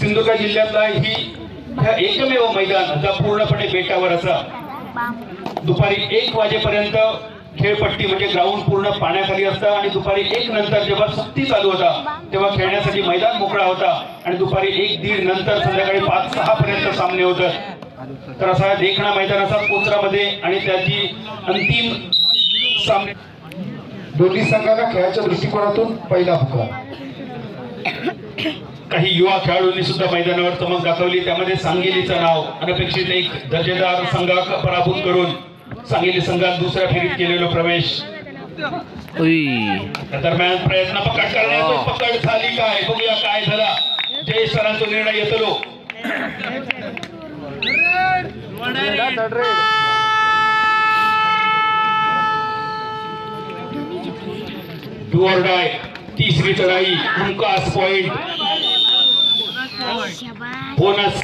सिंधुदुर्ग जिल्ह्यातला हा एकमेव मैदान जो पूर्णपणे बेटावर असा दुपारी 1 वाजेपर्यंत खेळपट्टी म्हणजे ग्राउंड पूर्ण पाण्याखाली असतं आणि दुपारी 1 नंतर जेव्हा सुट्टी चालू होता तेव्हा खेळण्यासाठी मैदान मोकळा होता आणि दुपारी 1-1:30 नंतर संध्याकाळी 5-6 पर्यंत सामने होतात। तर असा देखणा मैदान असा कोचरामध्ये आणि त्याची अंतिम सामने दोन्ही संघांना खेळाच्या दृष्टिकोनातून पहिला पुकार। काही युवा खेळाडूंनी सुद्धा मैदानावर चमक दाखवली, त्यामध्ये सांगलीचं नाव अनपेक्षित एक दर्जेदार संघाला पराभूत करून सांगली संघात दुसऱ्या फेरीत केलेला प्रवेश। दरम्यान प्रयत्न पकड करण्याचा पकड झाली काय बघूया काय झाला। जय सरांचा निर्णय येतलो डू और डाय तीसरी चढ़ाई हमकास पॉइंट बोनस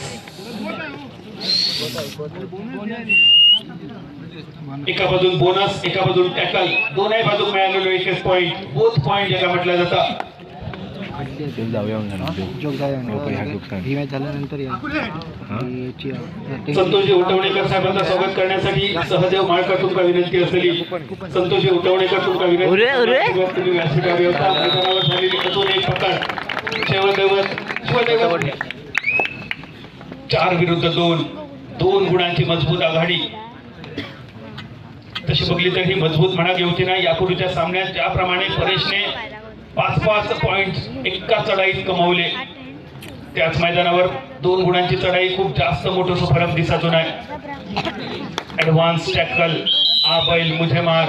एका बाजून बोनस एका बाजून टॅकल दोन्ही बाजूक मिळालेलो 1 पॉइंट बोथ पॉइंट ज्याला म्हटलं जातं। संतोषजी उठवणेकर साहेबांचं स्वागत करण्यासाठी सहदेव माळकर तुमका विनंती असली। संतोषजी उठवणेकर तुमका विनंती तुम्ही व्यासपीठावर होता मैदानावर झालेली अजून एक पकड शिवदैवत 4 विरुद्ध 2 गुणांची मजबूत आघाडी। तशी बघली तर ही मजबूत म्हणा घेऊची नाही। यापूर्वीच्या सामन्यात ज्याप्रमाणे परेशने 5-5 पॉइंट एका चढाईत कमावले त्याच मैदानावर 2 गुणांची चढाई खूप जास्त मोठं फरक दिसतो नाही। ऍडव्हान्स टॅकल आ बैल मुझे मार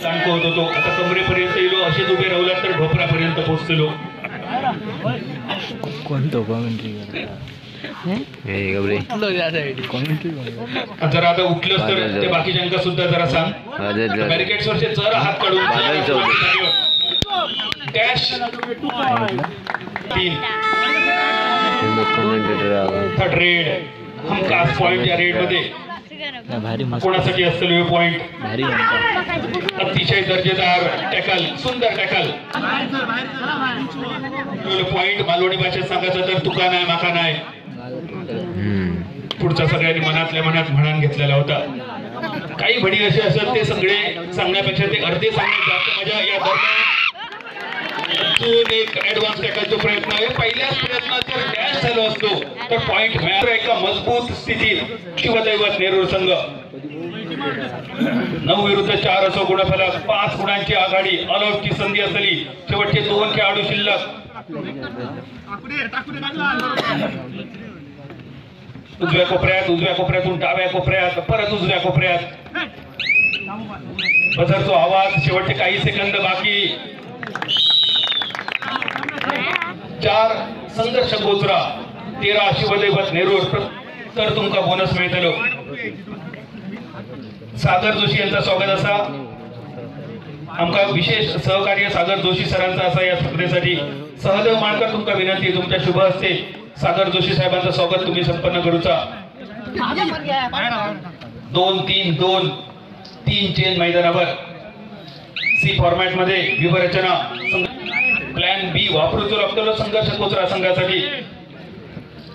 सांगतो होतो तो आता कमरेपर्यंत येलो असेच उभे राहिला तर ढोपरापर्यंत पोहोचलो। कोणतो कमेंट्री जरा आता उठलंच तर ते बाकीच्यांका सुद्धा जरा सांग। बॅरिकेड्स वरचे जर हात काढून डॅश 3 थर्ड रेड हमकास पॉइंट या रेड मध्ये कोणासाठी असलेलो पॉइंट अतिशय दर्जेदार टॅकल सुंदर टॅकल पॉइंट मालवणी भाषेत सांगायचं तर तुका नाही माका नाही पुढचा सगळ्यांनी मनातल्या मनात म्हणान घेतलेला होता। काही म्हणी असे असत ते सगळे सांगण्यापेक्षा ते अर्धे सांगण्यात जास्त मजा। या दरम्यान अजून एक ऍडव्हान्स टॅकलचा प्रयत्न आहे। पहिल्याच प्रयत्नात जर डॅश झालो असतो तर पॉइंट मिळाला। एका मजबूत स्थितीत शिवदैवत नेरूळ संघ 9 विरुद्ध 4 असो गुणफलक 5 गुणांची आघाडी ऑलआउटची संधी असली शेवटचे 2 खेळाडू शिल्लक। उजव्या कोपऱ्यातून डाव्या कोपऱ्यात परत उजव्या कोपऱ्यात बझरचा आवाज शेवटचे काही सेकंद बाकी 4 संघर्ष गोचरा 13 शिवदैवत नेरूळ तर तुमका बोनस मिळतलो। सागर जोशी यांचा स्वागत असा आमका विशेष सहकार्य सागर जोशी सरांचा असा या स्पर्धेसाठी। सहदेव माळकर तुमका विनंती तुमच्या शुभ हस्ते सागर जोशी साहेबांचं स्वागत तुम्ही संपन्न करूचा। 2-3-2-3 चेन मैदानावर सी फॉर्मॅट मध्ये विभरचना प्लॅन बी वापरूचो लागतो संघर्ष कोचरा संघासाठी।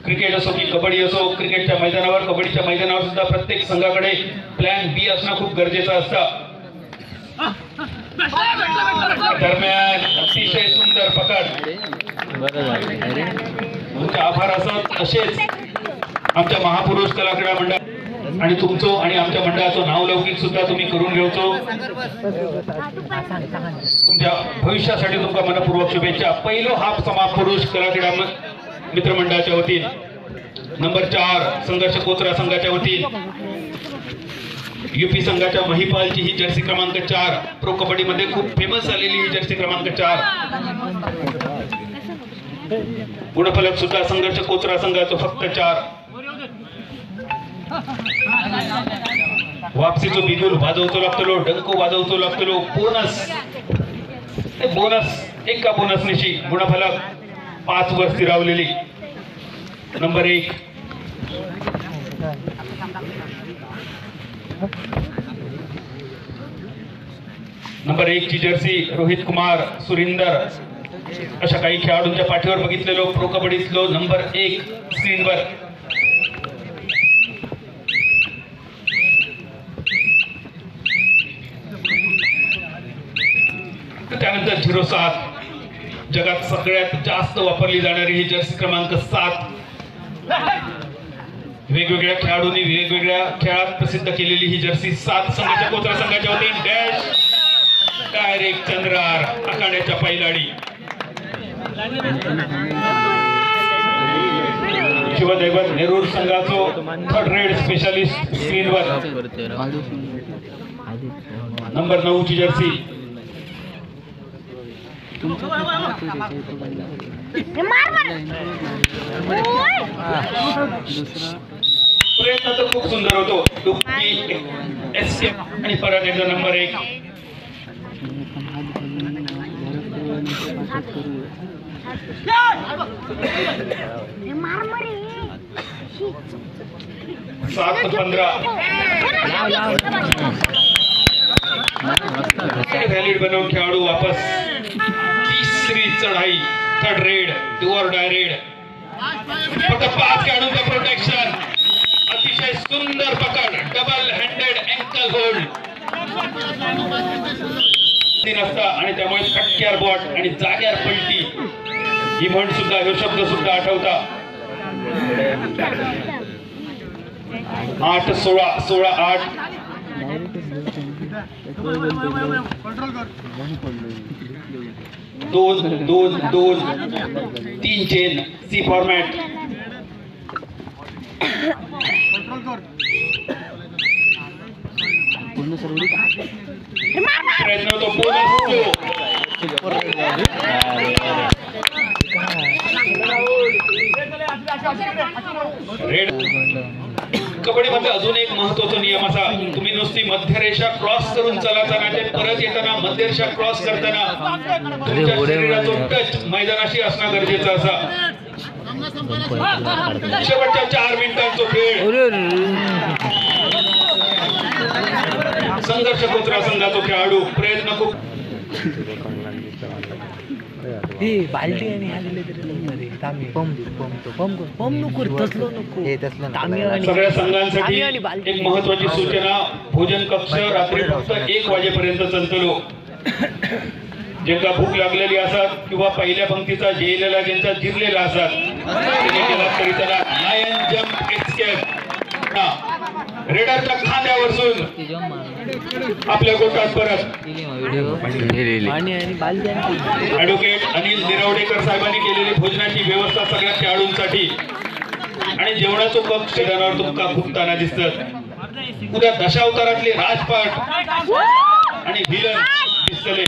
क्रिकेट असो की कबड्डी असो क्रिकेटच्या मैदानावर कबड्डीच्या मैदानावर सुद्धा प्रत्येक संघाकडे प्लॅन बी असणं खूप गरजेचं असतं। दरम्यान अतिशय सुंदर पकड तुमचे आभार असत असेच आमच्या महापुरुष कला क्रीडा मंडळ आणि तुमचं आणि आमच्या मंडळाचं नाव लौकिक सुद्धा तुम्ही करून घेवचो। तुमच्या भविष्यासाठी तुमका मनपूर्वक शुभेच्छा। पहिलो हाफ महापुरुष कला क्रीडा मित्रमंडळाच्या वतीन नंबर 4 संघर्ष कोचरा संघाच्या वतीन यूपी संघाच्या महिपालची ही जर्सी क्रमांक 4 प्रो कबड्डी मध्ये खूप फेमस झालेली ही जर्सी क्रमांक 4 गुणफलक सुद्धा संघर्ष कोचरा संघाचं फक्त 4 वापसीचो बिगुल वाजवतो लागतलो डंको वाजवतो लागतलो बोनस एका बोनस निशी गुणफलक 5 वर स्थिरावलेली नंबर 1 नंबर 1 ची जर्सी रोहित कुमार सुरिंदर अशा काही खेळाडूंच्या पाठीवर बघितलेलो प्रो कबड्डीतलो नंबर 1 स्क्रीनवर त्यानंतर 07 जगात सगळ्यात जास्त वापरली जाणारी ही जर्सी क्रमांक 7 वेगवेगळ्या खेळाडूंनी वेगवेगळ्या खेळात प्रसिद्ध केलेली ही जर्सी 7 संघाच्या कोचरा संघाच्या वतीने डॅश डायरेक्ट चंद्रार आखाड्याच्या पैलाडी शिवदैवत नेरूर संघाचो 3rd रेड स्पेशलिस्ट स्क्रीनवर नंबर 9 ची जर्सी प्रयत्न तर खूप सुंदर होतो डुबकी एस्केप आणि परत एकदा नंबर 1 7-15 व्हॅलिड बनवून खेळाडू वापस तिसरी चढाई 3rd red do or die red फक्त 5 खेळाडूंचं प्रोटेक्शन अतिशय सुंदर पकड डबल हँडेड अँकल होल्ड नसता आणि त्यामुळे फटक्यार बॉट आणि जाग्यार पलटी ही म्हण सुद्धा हे शब्द सुद्धा आठवता 8-16 16-8 2-2-2 3 चेन सी फॉर्मॅट प्रयत्न होतो बोनस रेड कबड्डी मध्ये अजून एक महत्त्वाचा नियम असा तुम्ही नुसती मध्यरेषा क्रॉस करून चलाचा नाही परत येताना मध्यरेषा क्रॉस करताना तुमच्या शरीराचा टच मैदानाशी असणं गरजेचं असा शेवटच्या 4 मिनिटांचा खेळ संघर्ष कोचरा संघाचा खेळाडू प्रयत्न खूप बाल्टी आणि सगळ्या संघांसाठी एक महत्वाची सूचना भोजन कक्ष रात्री फक्त 1 वाजेपर्यंत चालतलो ज्यांना भूक लागलेली असतात किंवा पहिल्या पंक्तीचा जेलेला ज्यांचा जिरलेला असतात तरी त्याला लायन जम्प एस्केप रेडरच्या खांद्यावरसून आपल्या गोटात परत ऍडव्होकेट अनिल निरावडेकर साहेबांनी केलेली भोजनाची व्यवस्था सगळ्या खेळाडूंसाठी आणि जेवणाचं कक्ष मैदानावर तुमका फुटताना दिसतात उद्या दशावतारातले राजपाट आणि व्हिलन दिसतले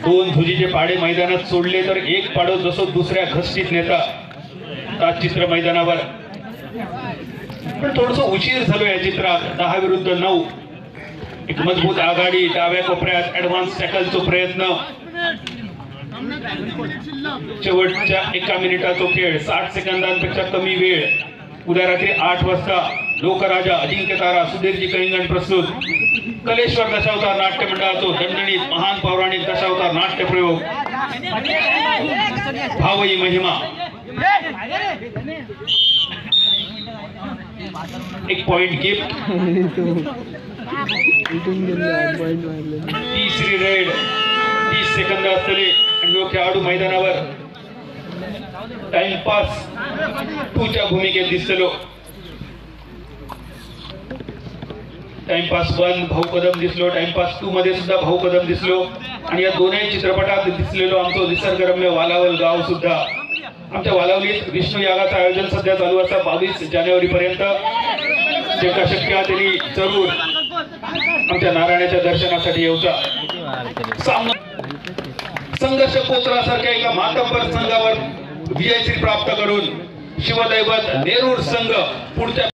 दोन धुजीचे पाडे मैदानात सोडले तर एक पाडो जसो दुसऱ्या घसटीत नेता चित्र मैदानावर पण थोडस उशीर झालो या चित्रात 10 विरुद्ध 9 एक मजबूत आघाडी डाव्या कोपऱ्यात ऍडव्हान्स टॅकलचा प्रयत्न शेवटच्या 1 मिनिटाचा खेळ 60 सेकंदांपेक्षा कमी वेळ उद्या रात्री 8 वाजता लोकराजा अजिंक्य तारा सुधीरजी कलिंगण प्रस्तुत कलेश्वर दशावतार नाट्य मंडळाचो दणदणीत महान पौराणिक दशावतार नाट्य प्रयोग भावई महिमा एक पॉइंट गिफ्ट तिसरी रेड 30 सेकंद असतले आणि खेळाडू मैदानावर टाइमपास 2 च्या भूमिकेत दिसलो टाइमपास 1 भाऊ कदम दिसलो टाइमपास 2 मध्ये सुद्धा भाऊ कदम दिसलो आणि या दोन्ही चित्रपटात दिसलेलो आमचो निसर्गरम्य वालावल गाव सुद्धा आमच्या वालावलीत विष्णू यागाचं आयोजन सध्या चालू असता 22 जानेवारी पर्यंत जे का शक्य त्यांनी जरूर आमच्या नारायणाच्या दर्शनासाठी येऊचा संघर्ष कोचरासारख्या एका मातब्बर संघावर विजयश्री प्राप्त करून शिवदैवत नेरूर संघ पुढच्या